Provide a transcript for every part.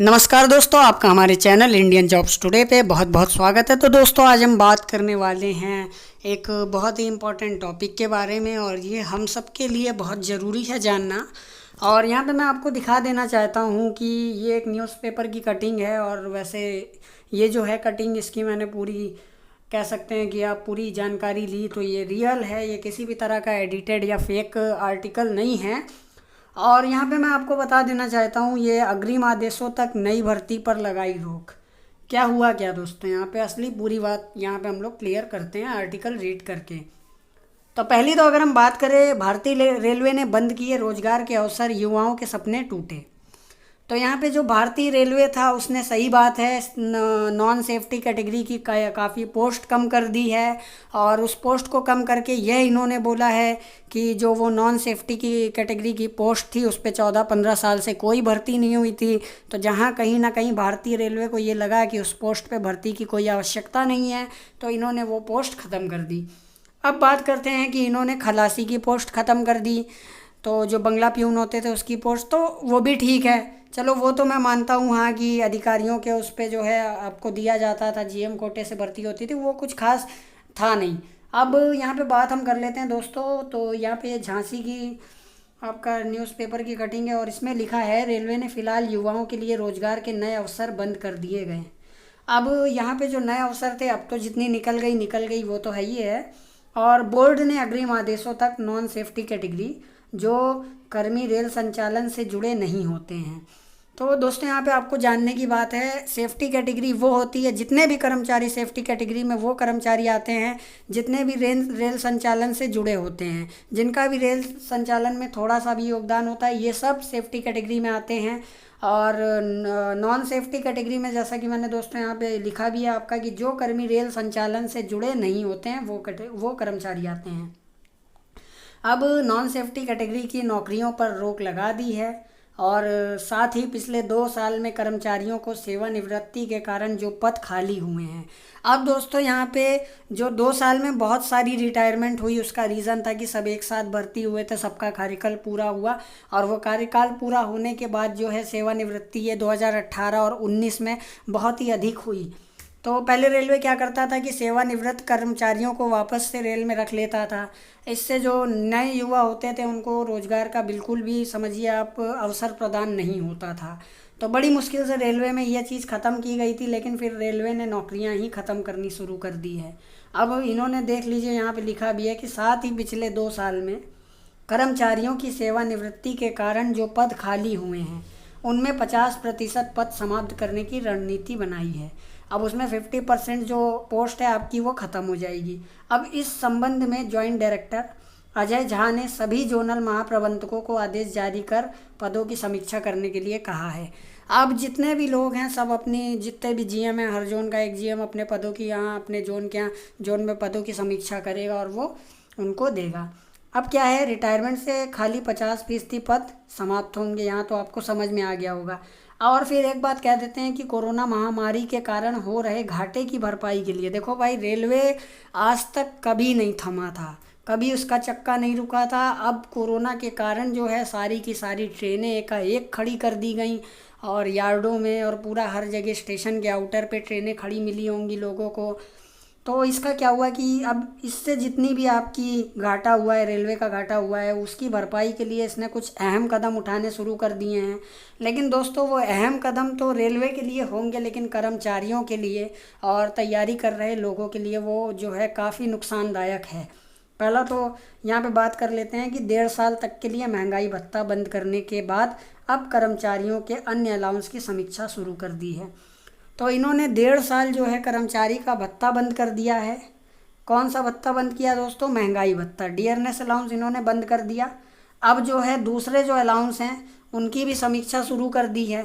नमस्कार दोस्तों, आपका हमारे चैनल इंडियन जॉब्स टुडे पे बहुत बहुत स्वागत है। तो दोस्तों, आज हम बात करने वाले हैं एक बहुत ही इम्पोर्टेंट टॉपिक के बारे में और ये हम सब के लिए बहुत ज़रूरी है जानना। और यहाँ पे मैं आपको दिखा देना चाहता हूँ कि ये एक न्यूज़पेपर की कटिंग है और वैसे ये जो है कटिंग इसकी मैंने पूरी कह सकते हैं कि आप पूरी जानकारी ली तो ये रियल है, ये किसी भी तरह का एडिटेड या फेक आर्टिकल नहीं है। और यहाँ पे मैं आपको बता देना चाहता हूँ, ये अग्रिम आदेशों तक नई भर्ती पर लगाई रोक। क्या हुआ क्या दोस्तों, यहाँ पे असली पूरी बात यहाँ पे हम लोग क्लियर करते हैं आर्टिकल रीड करके। तो पहली तो अगर हम बात करें, भारतीय रेलवे ने बंद किए रोजगार के अवसर, युवाओं के सपने टूटे। तो यहाँ पे जो भारतीय रेलवे था उसने, सही बात है, नॉन सेफ्टी कैटेगरी की काफ़ी पोस्ट कम कर दी है। और उस पोस्ट को कम करके यह इन्होंने बोला है कि जो वो नॉन सेफ्टी की कैटेगरी की पोस्ट थी उस पर 14-15 साल से कोई भर्ती नहीं हुई थी। तो जहाँ कहीं ना कहीं भारतीय रेलवे को ये लगा कि उस पोस्ट पे भर्ती की कोई आवश्यकता नहीं है तो इन्होंने वो पोस्ट ख़त्म कर दी। अब बात करते हैं कि इन्होंने खलासी की पोस्ट ख़त्म कर दी, तो जो बंगला प्यून होते थे उसकी पोस्ट, तो वो भी ठीक है, चलो वो तो मैं मानता हूँ हाँ कि अधिकारियों के उस पर जो है आपको दिया जाता था, जीएम कोटे से भर्ती होती थी, वो कुछ खास था नहीं। अब यहाँ पे बात हम कर लेते हैं दोस्तों। तो यहाँ पे झांसी की आपका न्यूज़पेपर की कटिंग है और इसमें लिखा है, रेलवे ने फिलहाल युवाओं के लिए रोजगार के नए अवसर बंद कर दिए गए। अब यहाँ पे जो नए अवसर थे, अब तो जितनी निकल गई वो तो है ही है। और बोर्ड ने अग्रिम आदेशों तक नॉन सेफ्टी कैटेगरी, जो कर्मी रेल संचालन से जुड़े नहीं होते हैं। तो दोस्तों, यहाँ पे आपको जानने की बात है, सेफ्टी कैटेगरी वो होती है, जितने भी कर्मचारी सेफ्टी कैटेगरी में वो कर्मचारी आते हैं जितने भी रेल संचालन से जुड़े होते हैं, जिनका भी रेल संचालन में थोड़ा सा भी योगदान होता है, ये सब सेफ्टी कैटेगरी में आते हैं। और नॉन सेफ्टी कैटेगरी में, जैसा कि मैंने दोस्तों यहाँ पे लिखा भी है आपका, कि जो कर्मी रेल संचालन से जुड़े नहीं होते हैं वो कर्मचारी आते हैं। अब नॉन सेफ्टी कैटेगरी की नौकरियों पर रोक लगा दी है और साथ ही पिछले 2 साल में कर्मचारियों को सेवानिवृत्ति के कारण जो पद खाली हुए हैं। अब दोस्तों, यहाँ पे जो 2 साल में बहुत सारी रिटायरमेंट हुई, उसका रीज़न था कि सब एक साथ भर्ती हुए थे, सबका कार्यकाल पूरा हुआ और वो कार्यकाल पूरा होने के बाद जो है सेवानिवृत्ति ये 2018 और 19 में बहुत ही अधिक हुई। तो पहले रेलवे क्या करता था कि सेवानिवृत्त कर्मचारियों को वापस से रेल में रख लेता था। इससे जो नए युवा होते थे उनको रोज़गार का बिल्कुल भी, समझिए आप, अवसर प्रदान नहीं होता था। तो बड़ी मुश्किल से रेलवे में यह चीज़ ख़त्म की गई थी, लेकिन फिर रेलवे ने नौकरियां ही ख़त्म करनी शुरू कर दी है। अब इन्होंने, देख लीजिए यहाँ पे लिखा भी है कि साथ ही पिछले 2 साल में कर्मचारियों की सेवानिवृत्ति के कारण जो पद खाली हुए हैं उनमें 50% पद समाप्त करने की रणनीति बनाई है। अब उसमें 50% जो पोस्ट है आपकी वो ख़त्म हो जाएगी। अब इस संबंध में जॉइंट डायरेक्टर अजय झा ने सभी जोनल महाप्रबंधकों को आदेश जारी कर पदों की समीक्षा करने के लिए कहा है। अब जितने भी लोग हैं सब अपनी, जितने भी जीएम हैं, हर जोन का एक जीएम अपने पदों की, यहाँ अपने जोन के यहाँ जोन में पदों की समीक्षा करेगा और वो उनको देगा। अब क्या है, रिटायरमेंट से खाली 50% पद समाप्त होंगे, यहाँ तो आपको समझ में आ गया होगा। और फिर एक बात कह देते हैं कि कोरोना महामारी के कारण हो रहे घाटे की भरपाई के लिए, देखो भाई, रेलवे आज तक कभी नहीं थमा था, कभी उसका चक्का नहीं रुका था। अब कोरोना के कारण जो है सारी की सारी ट्रेनें एकाएक खड़ी कर दी गई और यार्डों में और पूरा हर जगह स्टेशन के आउटर पे ट्रेनें खड़ी मिली होंगी लोगों को। तो इसका क्या हुआ कि अब इससे जितनी भी आपकी घाटा हुआ है, रेलवे का घाटा हुआ है, उसकी भरपाई के लिए इसने कुछ अहम कदम उठाने शुरू कर दिए हैं। लेकिन दोस्तों, वो अहम कदम तो रेलवे के लिए होंगे, लेकिन कर्मचारियों के लिए और तैयारी कर रहे लोगों के लिए वो जो है काफ़ी नुकसानदायक है। पहला तो यहाँ पे बात कर लेते हैं कि 1.5 साल तक के लिए महंगाई भत्ता बंद करने के बाद अब कर्मचारियों के अन्य अलाउंस की समीक्षा शुरू कर दी है। तो इन्होंने 1.5 साल जो है कर्मचारी का भत्ता बंद कर दिया है। कौन सा भत्ता बंद किया दोस्तों? महंगाई भत्ता, डियरनेस अलाउंस इन्होंने बंद कर दिया। अब जो है दूसरे जो अलाउंस हैं उनकी भी समीक्षा शुरू कर दी है।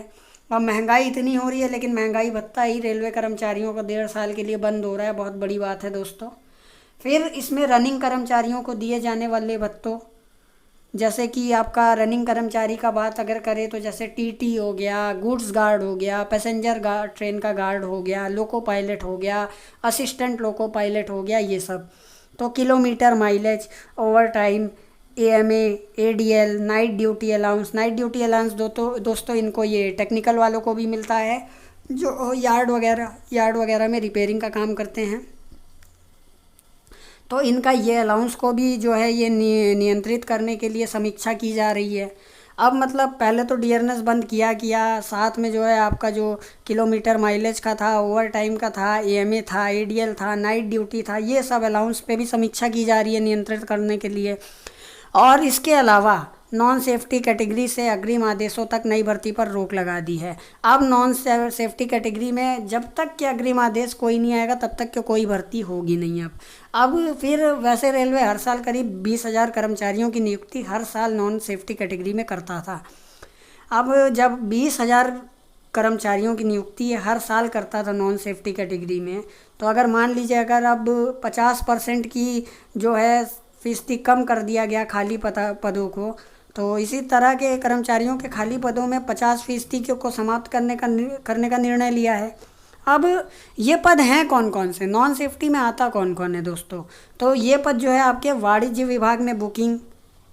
अब महंगाई इतनी हो रही है लेकिन महंगाई भत्ता ही रेलवे कर्मचारियों का 1.5 साल के लिए बंद हो रहा है, बहुत बड़ी बात है दोस्तों। फिर इसमें रनिंग कर्मचारियों को दिए जाने वाले भत्तों, जैसे कि आपका रनिंग कर्मचारी का बात अगर करें तो जैसे टीटी हो गया, गुड्स गार्ड हो गया, पैसेंजर गार्ड, ट्रेन का गार्ड हो गया, लोको पायलट हो गया, असिस्टेंट लोको पायलट हो गया, ये सब। तो kilometre mileage, over time, AMA, ADL, night duty allowance. Night duty allowance दोस्तों इनको ये टेक्निकल वालों को भी मिलता है जो यार्ड वगैरह में रिपेयरिंग का काम करते हैं। तो इनका ये अलाउंस को भी जो है ये नियंत्रित करने के लिए समीक्षा की जा रही है। अब मतलब पहले तो डियरनेस बंद किया साथ में जो है आपका जो किलोमीटर माइलेज का था, ओवर टाइम का था, AMA था, ADL था, नाइट ड्यूटी था, ये सब अलाउंस पे भी समीक्षा की जा रही है नियंत्रित करने के लिए। और इसके अलावा नॉन सेफ्टी कैटेगरी से अग्रिम आदेशों तक नई भर्ती पर रोक लगा दी है। अब नॉन सेफ्टी कैटेगरी में जब तक कि अग्रिम आदेश कोई नहीं आएगा तब तक कि कोई भर्ती होगी नहीं। अब फिर वैसे रेलवे हर साल करीब 20,000 कर्मचारियों की नियुक्ति हर साल नॉन सेफ्टी कैटेगरी में करता था। अब जब 20,000 कर्मचारियों की नियुक्ति हर साल करता था नॉन सेफ्टी कैटेगरी में, तो अगर मान लीजिए अगर अब 50% की जो है फीसदी कम कर दिया गया खाली पदों को, तो इसी तरह के कर्मचारियों के खाली पदों में 50% को समाप्त करने का निर्णय लिया है। अब ये पद हैं कौन कौन से, नॉन सेफ्टी में आता कौन कौन है दोस्तों? तो ये पद जो है आपके वाणिज्य विभाग में बुकिंग,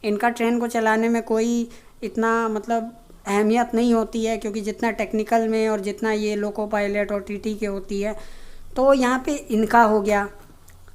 इनका ट्रेन को चलाने में कोई इतना मतलब अहमियत नहीं होती है, क्योंकि जितना टेक्निकल में और जितना ये लोको पायलट और TT के होती है, तो यहाँ पे इनका हो गया।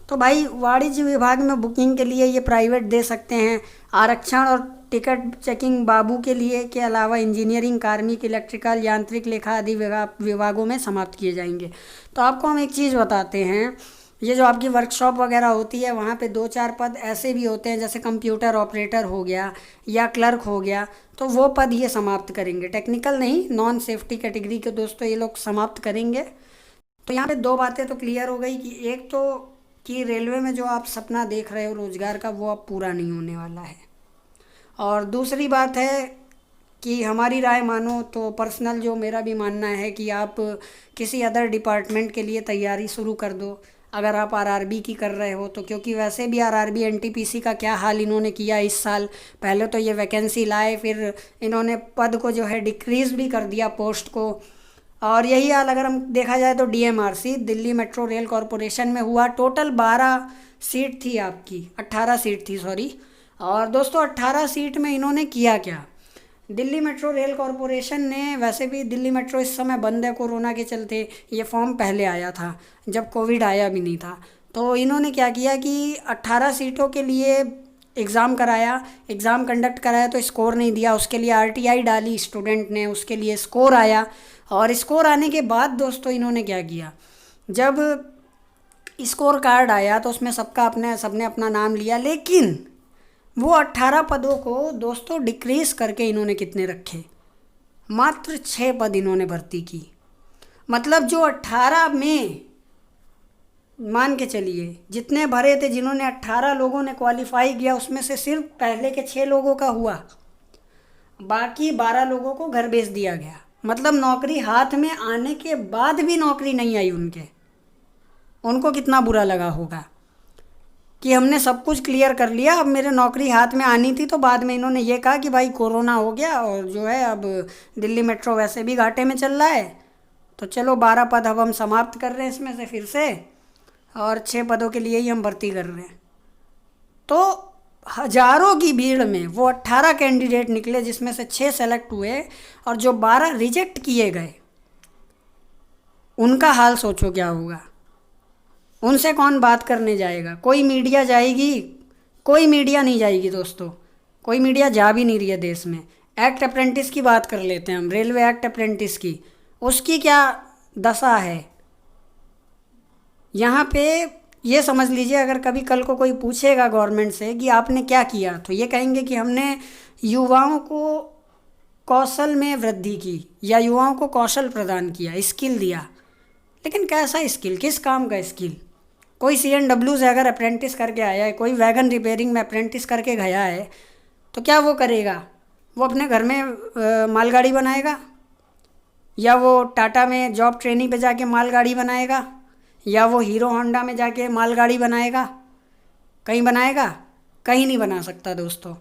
तो भाई वाणिज्य विभाग में बुकिंग के लिए ये प्राइवेट दे सकते हैं। आरक्षण और टिकट चेकिंग बाबू के लिए के अलावा इंजीनियरिंग, कार्मिक, इलेक्ट्रिकल, यांत्रिक, लेखा आदि विभागों में समाप्त किए जाएंगे। तो आपको हम एक चीज़ बताते हैं, ये जो आपकी वर्कशॉप वगैरह होती है वहाँ पे 2-4 पद ऐसे भी होते हैं जैसे कंप्यूटर ऑपरेटर हो गया या क्लर्क हो गया, तो वो पद ये समाप्त करेंगे। टेक्निकल नहीं, नॉन सेफ्टी कैटेगरी के दोस्तों ये लोग समाप्त करेंगे। तो यहाँ पे 2 बातें तो क्लियर हो गई कि एक तो कि रेलवे में जो आप सपना देख रहे हो रोज़गार का, वो अब पूरा नहीं होने वाला है। और दूसरी बात है कि हमारी राय मानो तो पर्सनल जो मेरा भी मानना है कि आप किसी अदर डिपार्टमेंट के लिए तैयारी शुरू कर दो अगर आप RRB की कर रहे हो तो, क्योंकि वैसे भी RRB NTPC का क्या हाल इन्होंने किया इस साल। पहले तो ये वैकेंसी लाए, फिर इन्होंने पद को जो है डिक्रीज़ भी कर दिया पोस्ट को। और यही हाल अगर हम देखा जाए तो DMRC Delhi metro rail corporation में हुआ। टोटल 12 सीट थी आपकी, 18 सीट थी सॉरी। और दोस्तों 18 सीट में इन्होंने किया क्या? दिल्ली मेट्रो रेल कॉरपोरेशन ने, वैसे भी दिल्ली मेट्रो इस समय बंद है कोरोना के चलते, ये फॉर्म पहले आया था जब कोविड आया भी नहीं था। तो इन्होंने क्या किया कि 18 सीटों के लिए एग्ज़ाम कराया, एग्ज़ाम कंडक्ट कराया तो स्कोर नहीं दिया, उसके लिए RTI डाली स्टूडेंट ने, उसके लिए स्कोर आया। और स्कोर आने के बाद दोस्तों इन्होंने क्या किया, जब स्कोर कार्ड आया तो उसमें सबने अपना नाम लिया, लेकिन वो 18 पदों को दोस्तों डिक्रीज़ करके इन्होंने कितने रखे? मात्र 6 पद इन्होंने भर्ती की। मतलब जो 18 में मान के चलिए जितने भरे थे, जिन्होंने 18 लोगों ने क्वालिफाई किया, उसमें से सिर्फ पहले के 6 लोगों का हुआ, बाकी 12 लोगों को घर भेज दिया गया। मतलब नौकरी हाथ में आने के बाद भी नौकरी नहीं आई उनको कितना बुरा लगा होगा कि हमने सब कुछ क्लियर कर लिया, अब मेरे नौकरी हाथ में आनी थी। तो बाद में इन्होंने ये कहा कि भाई कोरोना हो गया और जो है अब दिल्ली मेट्रो वैसे भी घाटे में चल रहा है, तो चलो 12 पद अब हम समाप्त कर रहे हैं इसमें से फिर से, और 6 पदों के लिए ही हम भर्ती कर रहे हैं। तो हज़ारों की भीड़ में वो 18 कैंडिडेट निकले जिसमें से 6 सेलेक्ट हुए, और जो 12 रिजेक्ट किए गए उनका हाल सोचो क्या होगा। उनसे कौन बात करने जाएगा? कोई मीडिया जाएगी? कोई मीडिया नहीं जाएगी दोस्तों, कोई मीडिया जा भी नहीं रही है देश में। एक्ट अप्रेंटिस की बात कर लेते हैं हम, रेलवे एक्ट अप्रेंटिस की, उसकी क्या दशा है यहाँ पे ये समझ लीजिए। अगर कभी कल को कोई पूछेगा गवर्नमेंट से कि आपने क्या किया, तो ये कहेंगे कि हमने युवाओं को कौशल में वृद्धि की या युवाओं को कौशल प्रदान किया, स्किल दिया। लेकिन कैसा स्किल, किस काम का स्किल? कोई CNW से अगर अप्रेंटिस करके आया है, कोई वैगन रिपेयरिंग में अप्रेंटिस करके गया है, तो क्या वो करेगा? वो अपने घर में मालगाड़ी बनाएगा, या वो टाटा में जॉब ट्रेनिंग पे जाके मालगाड़ी बनाएगा, या वो हीरो होंडा में जाके मालगाड़ी बनाएगा? कहीं बनाएगा? कहीं नहीं बना सकता दोस्तों।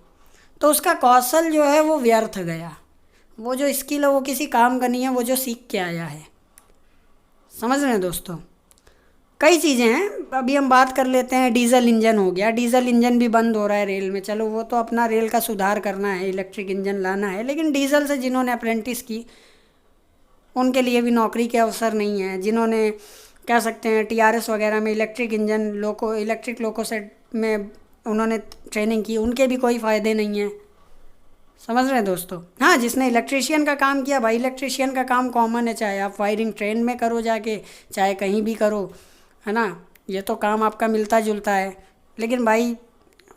तो उसका कौशल जो है वो व्यर्थ गया, वो जो स्किल है वो किसी काम का नहीं है, वो जो सीख के आया है। समझ रहे हैं दोस्तों? कई चीज़ें हैं। अभी हम बात कर लेते हैं, डीजल इंजन हो गया, डीजल इंजन भी बंद हो रहा है रेल में। चलो वो तो अपना रेल का सुधार करना है, इलेक्ट्रिक इंजन लाना है, लेकिन डीजल से जिन्होंने अप्रेंटिस की उनके लिए भी नौकरी के अवसर नहीं है। जिन्होंने कह सकते हैं टीआरएस वगैरह में इलेक्ट्रिक लोको सेट में उन्होंने ट्रेनिंग की, उनके भी कोई फ़ायदे नहीं हैं। समझ रहे हैं दोस्तों? हाँ, जिसने इलेक्ट्रिशियन का काम किया भाई, इलेक्ट्रिशियन का काम कॉमन है, चाहे आप वायरिंग ट्रेन में करो जाके, चाहे कहीं भी करो, है ना, ये तो काम आपका मिलता जुलता है। लेकिन भाई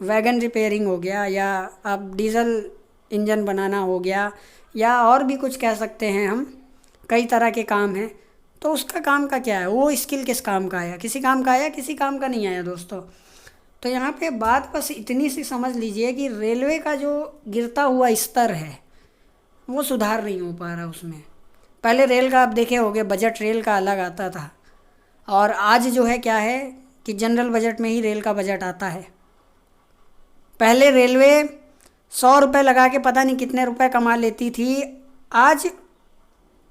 वैगन रिपेयरिंग हो गया, या आप डीजल इंजन बनाना हो गया, या और भी कुछ कह सकते हैं हम, कई तरह के काम हैं। तो उसका काम का क्या है, वो स्किल किस काम का आया? किसी काम का आया, किसी काम का नहीं आया दोस्तों। तो यहाँ पे बात बस इतनी सी समझ लीजिए कि रेलवे का जो गिरता हुआ स्तर है वो सुधार नहीं हो पा रहा उसमें। पहले रेल का आप देखे होंगे, बजट रेल का अलग आता था, और आज जो है क्या है कि जनरल बजट में ही रेल का बजट आता है। पहले रेलवे 100 रुपये लगा के पता नहीं कितने रुपए कमा लेती थी, आज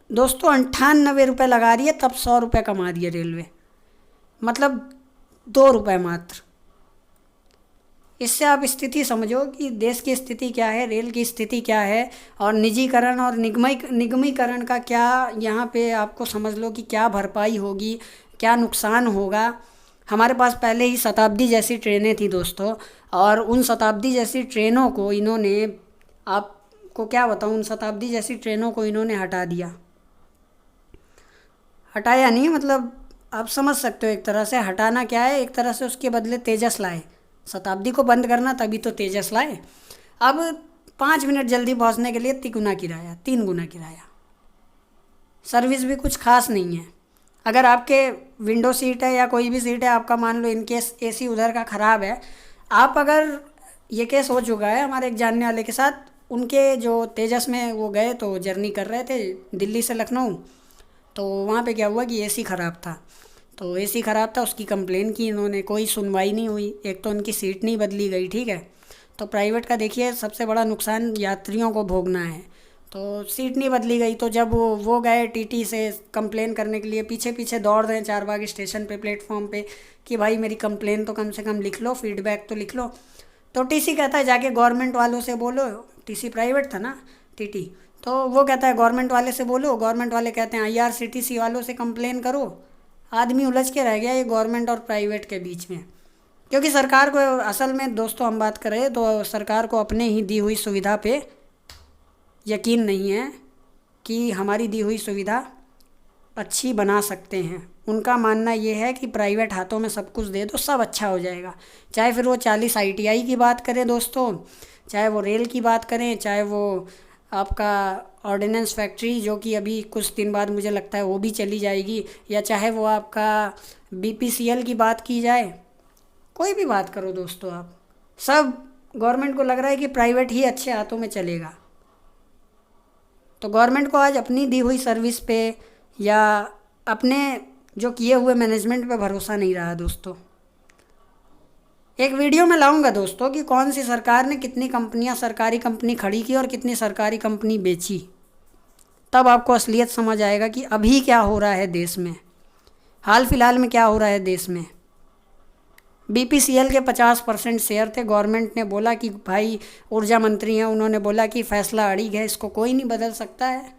दोस्तों 98 रुपये लगा रही है, तब 100 रुपये कमा रही है रेलवे, मतलब 2 रुपये मात्र। इससे आप स्थिति समझो कि देश की स्थिति क्या है, रेल की स्थिति क्या है, और निजीकरण और निगमीकरण का क्या यहाँ पे आपको समझ लो कि क्या भरपाई होगी, क्या नुकसान होगा। हमारे पास पहले ही शताब्दी जैसी ट्रेनें थी दोस्तों, और उन शताब्दी जैसी ट्रेनों को इन्होंने, आपको क्या बताऊँ, उन शताब्दी जैसी ट्रेनों को इन्होंने हटाया नहीं, मतलब आप समझ सकते हो। एक तरह से हटाना क्या है, एक तरह से उसके बदले तेजस लाए। शताब्दी को बंद करना, तभी तो तेजस लाए। अब 5 मिनट जल्दी पहुंचने के लिए 3 गुना किराया। सर्विस भी कुछ खास नहीं है। अगर आपके विंडो सीट है या कोई भी सीट है, आपका मान लो इनकेस एसी उधर का ख़राब है, आप अगर, ये केस हो चुका है हमारे एक जानने वाले के साथ, उनके जो तेजस में वो गए तो जर्नी कर रहे थे दिल्ली से लखनऊ, तो वहाँ पे क्या हुआ कि एसी ख़राब था। तो एसी ख़राब था, उसकी कंप्लेन की इन्होंने, कोई सुनवाई नहीं हुई। एक तो उनकी सीट नहीं बदली गई, ठीक है। तो प्राइवेट का देखिए सबसे बड़ा नुकसान यात्रियों को भोगना है। तो सीट नहीं बदली गई, तो जब वो गए टीटी से कंप्लेन करने के लिए, पीछे पीछे दौड़ रहे हैं चारबाग स्टेशन पे, प्लेटफॉर्म पे, कि भाई मेरी कंप्लेन तो कम से कम लिख लो, फीडबैक तो लिख लो। तो टीसी कहता है जाके गवर्नमेंट वालों से बोलो। टीसी प्राइवेट था ना, टीटी, तो वो कहता है गवर्नमेंट वाले से बोलो। गवर्नमेंट वाले कहते हैं आईआरसीटीसी वालों से कंप्लेन करो। आदमी उलझ के रह गया ये गवर्नमेंट और प्राइवेट के बीच में, क्योंकि सरकार को, असल में दोस्तों हम बात करें तो सरकार को अपने ही दी हुई सुविधा पे यकीन नहीं है कि हमारी दी हुई सुविधा अच्छी बना सकते हैं। उनका मानना ये है कि प्राइवेट हाथों में सब कुछ दे दो, सब अच्छा हो जाएगा। चाहे फिर वो 40 ITI की बात करें दोस्तों, चाहे वो रेल की बात करें, चाहे वो आपका ऑर्डिनेंस फैक्ट्री जो कि अभी कुछ दिन बाद मुझे लगता है वो भी चली जाएगी, या चाहे वो आपका BPCL की बात की जाए, कोई भी बात करो दोस्तों आप, सब गवर्नमेंट को लग रहा है कि प्राइवेट ही अच्छे हाथों में चलेगा। तो गवर्नमेंट को आज अपनी दी हुई सर्विस पे या अपने जो किए हुए मैनेजमेंट पे भरोसा नहीं रहा दोस्तों। एक वीडियो में लाऊंगा दोस्तों कि कौन सी सरकार ने कितनी कंपनियां, सरकारी कंपनी खड़ी की और कितनी सरकारी कंपनी बेची, तब आपको असलियत समझ आएगा कि अभी क्या हो रहा है देश में, हाल फिलहाल में क्या हो रहा है देश में। BPCL के 50% शेयर थे। गवर्नमेंट ने बोला कि भाई, ऊर्जा मंत्री हैं, उन्होंने बोला कि फ़ैसला अड़िग है, इसको कोई नहीं बदल सकता है।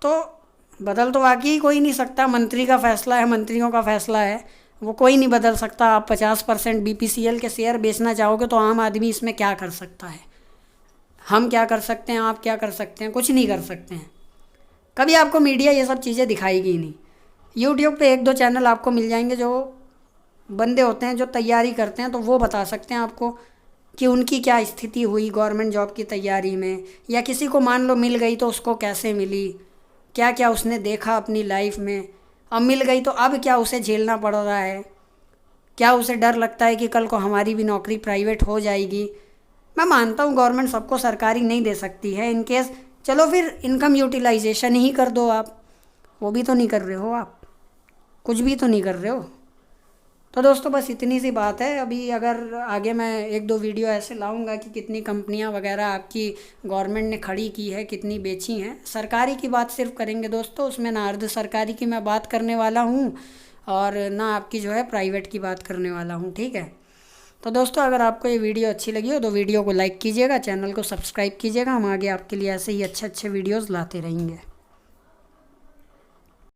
तो बदल तो वाकई कोई नहीं सकता, मंत्री का फ़ैसला है, मंत्रियों का फ़ैसला है, वो कोई नहीं बदल सकता। आप 50% BPCL के शेयर बेचना चाहोगे तो आम आदमी इसमें क्या कर सकता है? हम क्या कर सकते हैं, आप क्या कर सकते हैं? कुछ नहीं कर सकते हैं। कभी आपको मीडिया ये सब चीज़ें दिखाएगी नहीं। यूट्यूब पे 1-2 चैनल आपको मिल जाएंगे जो बंदे होते हैं जो तैयारी करते हैं, तो वो बता सकते हैं आपको कि उनकी क्या स्थिति हुई गवर्नमेंट जॉब की तैयारी में, या किसी को मान लो मिल गई तो उसको कैसे मिली, क्या क्या उसने देखा अपनी लाइफ में, अब मिल गई तो अब क्या उसे झेलना पड़ रहा है, क्या उसे डर लगता है कि कल को हमारी भी नौकरी प्राइवेट हो जाएगी। मैं मानता हूँ गवर्नमेंट सबको सरकारी नहीं दे सकती है, इनकेस चलो फिर इनकम यूटिलाइजेशन ही कर दो आप, वो भी तो नहीं कर रहे हो, आप कुछ भी तो नहीं कर रहे हो। तो दोस्तों बस इतनी सी बात है। अभी अगर आगे मैं एक दो वीडियो ऐसे लाऊंगा कि कितनी कंपनियां वगैरह आपकी गवर्नमेंट ने खड़ी की है, कितनी बेची हैं। सरकारी की बात सिर्फ करेंगे दोस्तों, उसमें ना अर्ध सरकारी की मैं बात करने वाला हूँ और ना आपकी जो है प्राइवेट की बात करने वाला हूँ, ठीक है। तो दोस्तों अगर आपको ये वीडियो अच्छी लगी हो तो वीडियो को लाइक कीजिएगा, चैनल को सब्सक्राइब कीजिएगा। हम आगे आपके लिए ऐसे ही अच्छे अच्छे वीडियोज़ लाते रहेंगे।